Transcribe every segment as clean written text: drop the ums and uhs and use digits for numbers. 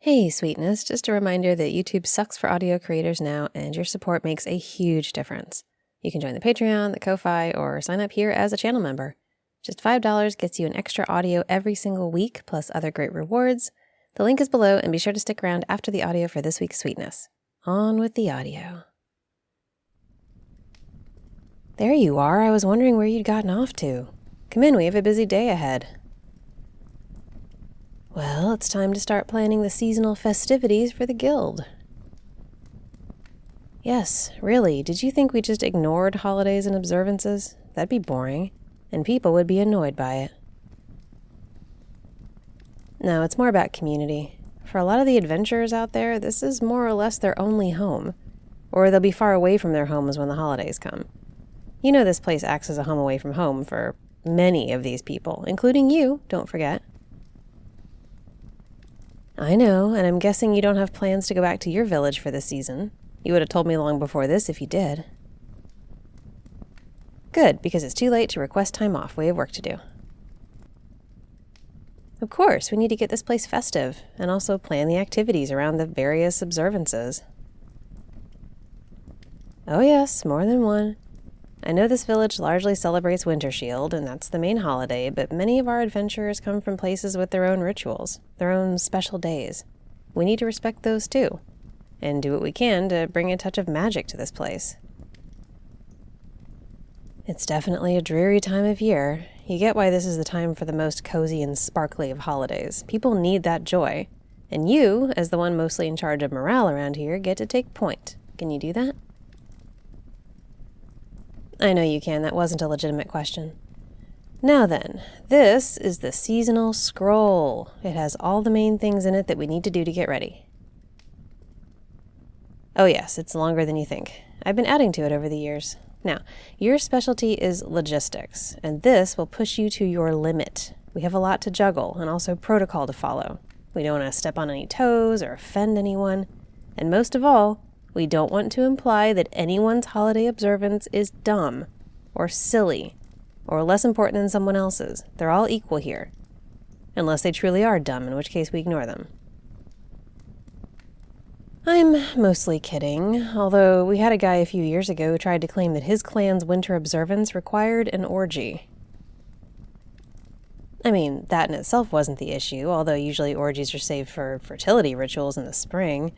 Hey, sweetness, just a reminder that YouTube sucks for audio creators now, and your support makes a huge difference. You can join the Patreon, the Ko-Fi, or sign up here as a channel member. Just $5 gets you an extra audio every single week, plus other great rewards. The link is below, and be sure to stick around after the audio for this week's sweetness. On with the audio. There you are. I was wondering where you'd gotten off to. Come in, we have a busy day ahead. Well, it's time to start planning the seasonal festivities for the guild. Yes, really, did you think we just ignored holidays and observances? That'd be boring, and people would be annoyed by it. No, it's more about community. For a lot of the adventurers out there, this is more or less their only home, or they'll be far away from their homes when the holidays come. You know this place acts as a home away from home for many of these people, including you, don't forget. I know, and I'm guessing you don't have plans to go back to your village for this season. You would have told me long before this if you did. Good, because it's too late to request time off. We have work to do. Of course, we need to get this place festive, and also plan the activities around the various observances. Oh yes, more than one. I know this village largely celebrates Winter Shield, and that's the main holiday, but many of our adventurers come from places with their own rituals, their own special days. We need to respect those too, and do what we can to bring a touch of magic to this place. It's definitely a dreary time of year. You get why this is the time for the most cozy and sparkly of holidays. People need that joy, and you, as the one mostly in charge of morale around here, get to take point. Can you do that? I know you can. That wasn't a legitimate question. Now then, this is the seasonal scroll. It has all the main things in it that we need to do to get ready. Oh yes, it's longer than you think. I've been adding to it over the years. Now, your specialty is logistics, and this will push you to your limit. We have a lot to juggle, and also protocol to follow. We don't want to step on any toes or offend anyone, and most of all, we don't want to imply that anyone's holiday observance is dumb, or silly, or less important than someone else's. They're all equal here. Unless they truly are dumb, in which case we ignore them. I'm mostly kidding, although we had a guy a few years ago who tried to claim that his clan's winter observance required an orgy. I mean, that in itself wasn't the issue, although usually orgies are saved for fertility rituals in the spring.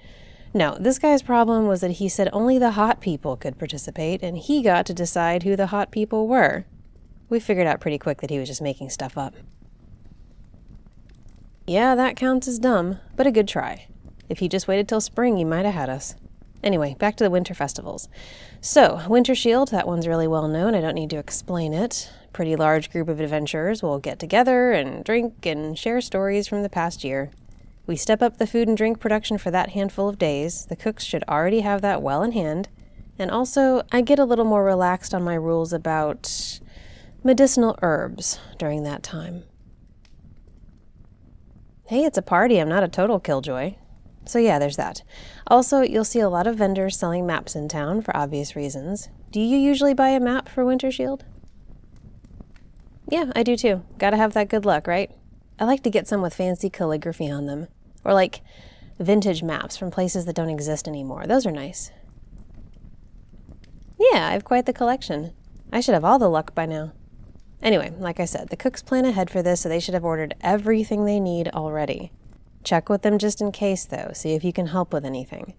No, this guy's problem was that he said only the hot people could participate, and he got to decide who the hot people were. We figured out pretty quick that he was just making stuff up. Yeah, that counts as dumb, but a good try. If he just waited till spring, he might have had us. Anyway, back to the winter festivals. So, Winter Shield, that one's really well known. I don't need to explain it. Pretty large group of adventurers will get together and drink and share stories from the past year. We step up the food and drink production for that handful of days. The cooks should already have that well in hand. And also, I get a little more relaxed on my rules about medicinal herbs during that time. Hey, it's a party. I'm not a total killjoy. So yeah, there's that. Also, you'll see a lot of vendors selling maps in town for obvious reasons. Do you usually buy a map for Winter Shield? Yeah, I do too. Gotta have that good luck, right? I like to get some with fancy calligraphy on them. Or like vintage maps from places that don't exist anymore. Those are nice. Yeah, I have quite the collection. I should have all the luck by now. Anyway, like I said, the cooks plan ahead for this, so they should have ordered everything they need already. Check with them just in case, though. See if you can help with anything.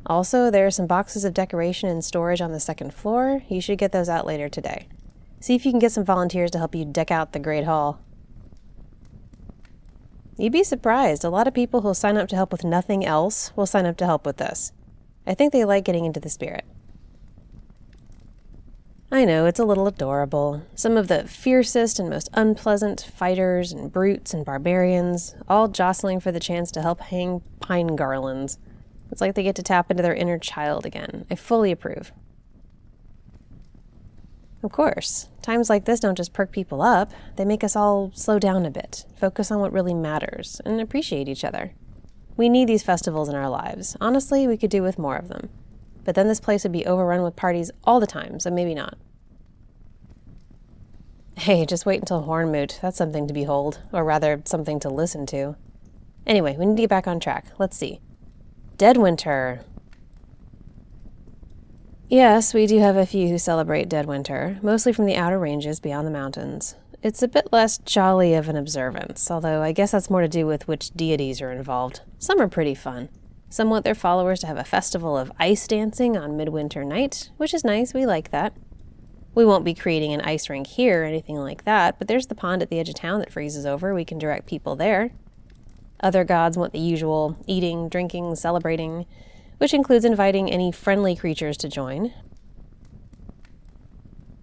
Also, there are some boxes of decoration and storage on the second floor. You should get those out later today. See if you can get some volunteers to help you deck out the Great Hall. You'd be surprised. A lot of people who'll sign up to help with nothing else will sign up to help with this. I think they like getting into the spirit. I know, it's a little adorable. Some of the fiercest and most unpleasant fighters and brutes and barbarians, all jostling for the chance to help hang pine garlands. It's like they get to tap into their inner child again. I fully approve. Of course, times like this don't just perk people up, they make us all slow down a bit, focus on what really matters, and appreciate each other. We need these festivals in our lives. Honestly, we could do with more of them. But then this place would be overrun with parties all the time, so maybe not. Hey, just wait until Hornmoot. That's something to behold, or rather, something to listen to. Anyway, we need to get back on track. Let's see. Dead Winter. Yes, we do have a few who celebrate Dead Winter, mostly from the outer ranges beyond the mountains. It's a bit less jolly of an observance, although I guess that's more to do with which deities are involved. Some are pretty fun. Some want their followers to have a festival of ice dancing on midwinter night, which is nice, we like that. We won't be creating an ice rink here or anything like that, but there's the pond at the edge of town that freezes over. We can direct people there. Other gods want the usual eating, drinking, celebrating, which includes inviting any friendly creatures to join.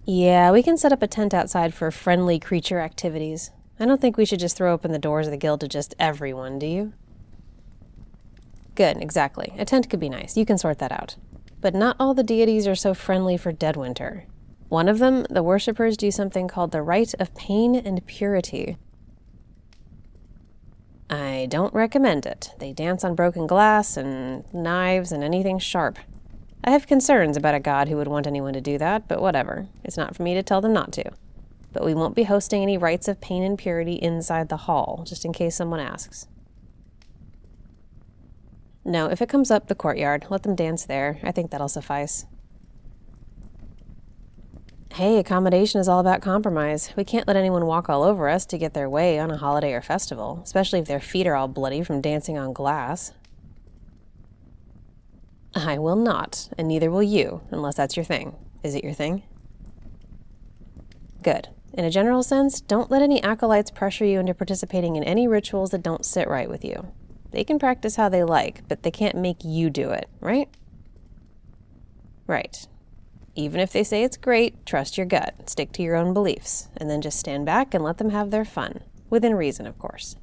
Yeah, we can set up a tent outside for friendly creature activities. I don't think we should just throw open the doors of the guild to just everyone, do you? Good, exactly. A tent could be nice. You can sort that out. But not all the deities are so friendly for Dead Winter. One of them, the worshippers do something called the Rite of Pain and Purity. I don't recommend it. They dance on broken glass and knives and anything sharp. I have concerns about a god who would want anyone to do that, but whatever. It's not for me to tell them not to. But we won't be hosting any rites of pain and purity inside the hall, just in case someone asks. No, if it comes up the courtyard, let them dance there. I think that'll suffice. Hey, accommodation is all about compromise. We can't let anyone walk all over us to get their way on a holiday or festival, especially if their feet are all bloody from dancing on glass. I will not, and neither will you, unless that's your thing. Is it your thing? Good. In a general sense, don't let any acolytes pressure you into participating in any rituals that don't sit right with you. They can practice how they like, but they can't make you do it, right? Right. Even if they say it's great, trust your gut, stick to your own beliefs, and then just stand back and let them have their fun. Within reason, of course.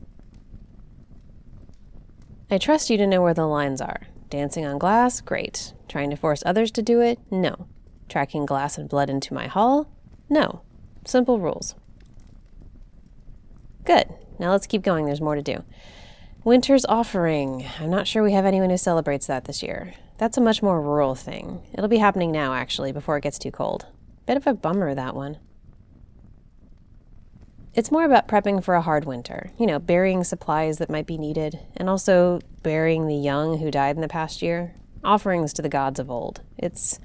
I trust you to know where the lines are. Dancing on glass? Great. Trying to force others to do it? No. Tracking glass and blood into my hall? No. Simple rules. Good. Now let's keep going. There's more to do. Winter's Offering. I'm not sure we have anyone who celebrates that this year. That's a much more rural thing. It'll be happening now, actually, before it gets too cold. Bit of a bummer, that one. It's more about prepping for a hard winter. Burying supplies that might be needed, and also burying the young who died in the past year. Offerings to the gods of old. It's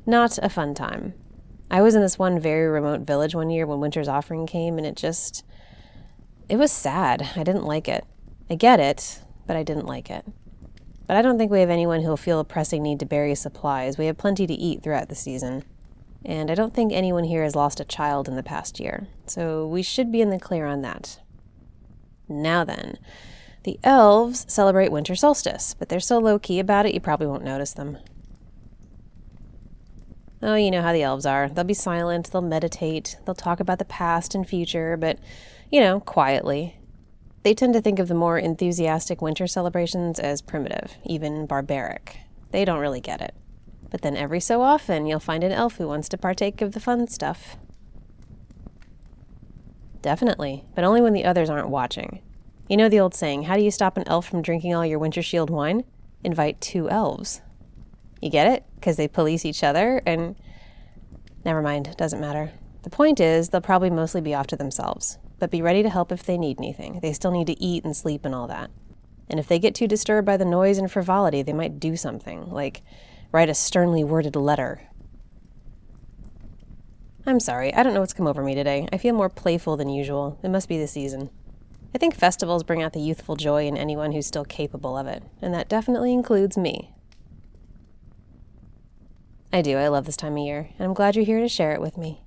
not a fun time. I was in this one very remote village one year when Winter's Offering came, and it was sad. I didn't like it. I get it, but I didn't like it. But I don't think we have anyone who'll feel a pressing need to bury supplies. We have plenty to eat throughout the season. And I don't think anyone here has lost a child in the past year. So we should be in the clear on that. Now then, the elves celebrate winter solstice, but they're so low-key about it you probably won't notice them. Oh, you know how the elves are. They'll be silent, they'll meditate, they'll talk about the past and future, but, quietly. They tend to think of the more enthusiastic winter celebrations as primitive, even barbaric. They don't really get it. But then every so often, you'll find an elf who wants to partake of the fun stuff. Definitely, but only when the others aren't watching. You know the old saying, how do you stop an elf from drinking all your Winter Shield wine? Invite 2 elves. You get it? Because they police each other and... Never mind, doesn't matter. The point is, they'll probably mostly be off to themselves. But be ready to help if they need anything. They still need to eat and sleep and all that. And if they get too disturbed by the noise and frivolity, they might do something, like write a sternly worded letter. I'm sorry, I don't know what's come over me today. I feel more playful than usual. It must be the season. I think festivals bring out the youthful joy in anyone who's still capable of it, and that definitely includes me. I do, I love this time of year, and I'm glad you're here to share it with me.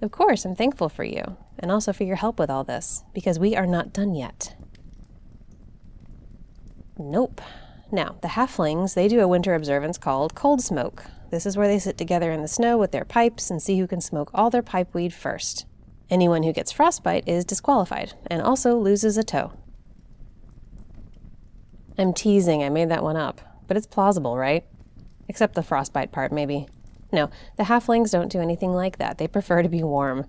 Of course, I'm thankful for you, and also for your help with all this, because we are not done yet. Nope. Now, the halflings, they do a winter observance called Cold Smoke. This is where they sit together in the snow with their pipes and see who can smoke all their pipeweed first. Anyone who gets frostbite is disqualified, and also loses a toe. I'm teasing, I made that one up, but it's plausible, right? Except the frostbite part, maybe. No, the halflings don't do anything like that. They prefer to be warm.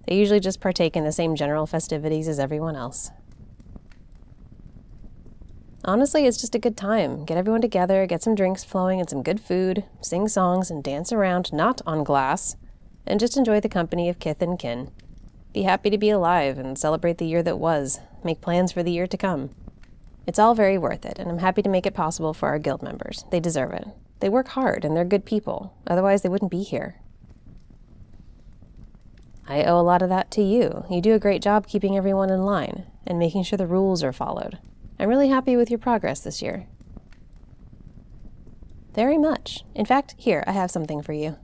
They usually just partake in the same general festivities as everyone else. Honestly, it's just a good time. Get everyone together, get some drinks flowing and some good food, sing songs and dance around, not on glass, and just enjoy the company of kith and kin. Be happy to be alive and celebrate the year that was. Make plans for the year to come. It's all very worth it, and I'm happy to make it possible for our guild members. They deserve it. They work hard, and they're good people. Otherwise, they wouldn't be here. I owe a lot of that to you. You do a great job keeping everyone in line and making sure the rules are followed. I'm really happy with your progress this year. Very much. In fact, here, I have something for you.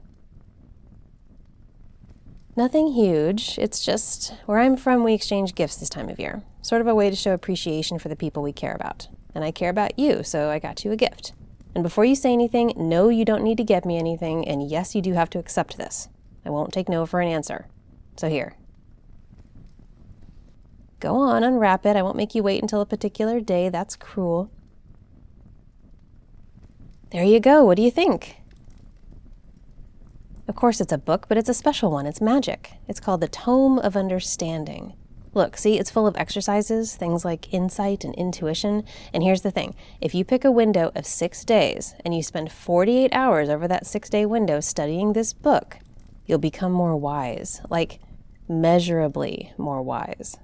Nothing huge. It's just, where I'm from, we exchange gifts this time of year. Sort of a way to show appreciation for the people we care about. And I care about you, so I got you a gift. And before you say anything, no, you don't need to get me anything, and yes, you do have to accept this. I won't take no for an answer. So here. Go on, unwrap it. I won't make you wait until a particular day. That's cruel. There you go. What do you think? Of course it's a book, but it's a special one. It's magic. It's called the Tome of Understanding. Look, see, it's full of exercises, things like insight and intuition. And here's the thing. If you pick a window of 6 days and you spend 48 hours over that 6-day window studying this book, you'll become more wise, like measurably more wise.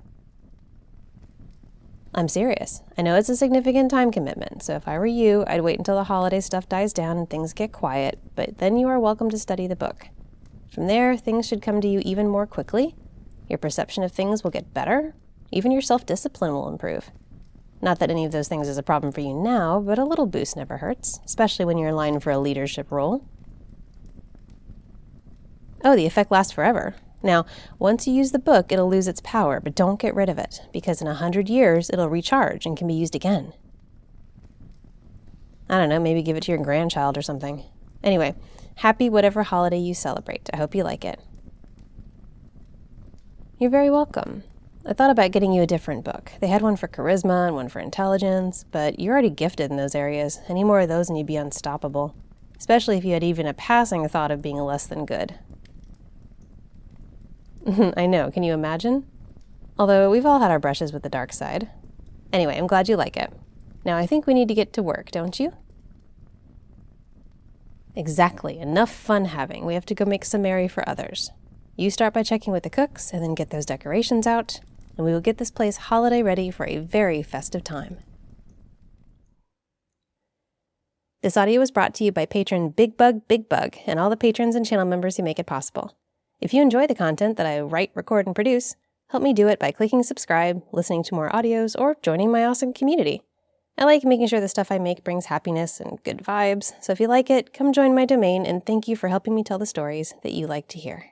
I'm serious. I know it's a significant time commitment, so if I were you, I'd wait until the holiday stuff dies down and things get quiet, but then you are welcome to study the book. From there, things should come to you even more quickly. Your perception of things will get better. Even your self-discipline will improve. Not that any of those things is a problem for you now, but a little boost never hurts, especially when you're in line for a leadership role. Oh, the effect lasts forever. Now, once you use the book, it'll lose its power, but don't get rid of it, because in 100 years, it'll recharge and can be used again. I don't know, maybe give it to your grandchild or something. Anyway, happy whatever holiday you celebrate. I hope you like it. You're very welcome. I thought about getting you a different book. They had one for charisma and one for intelligence, but you're already gifted in those areas. Any more of those and you'd be unstoppable, especially if you had even a passing thought of being less than good. I know, can you imagine? Although we've all had our brushes with the dark side. Anyway, I'm glad you like it. Now I think we need to get to work, don't you? Exactly, enough fun having. We have to go make some merry for others. You start by checking with the cooks and then get those decorations out, and we will get this place holiday ready for a very festive time. This audio was brought to you by patron Big Bug and all the patrons and channel members who make it possible. If you enjoy the content that I write, record, and produce, help me do it by clicking subscribe, listening to more audios, or joining my awesome community. I like making sure the stuff I make brings happiness and good vibes, so if you like it, come join my domain, and thank you for helping me tell the stories that you like to hear.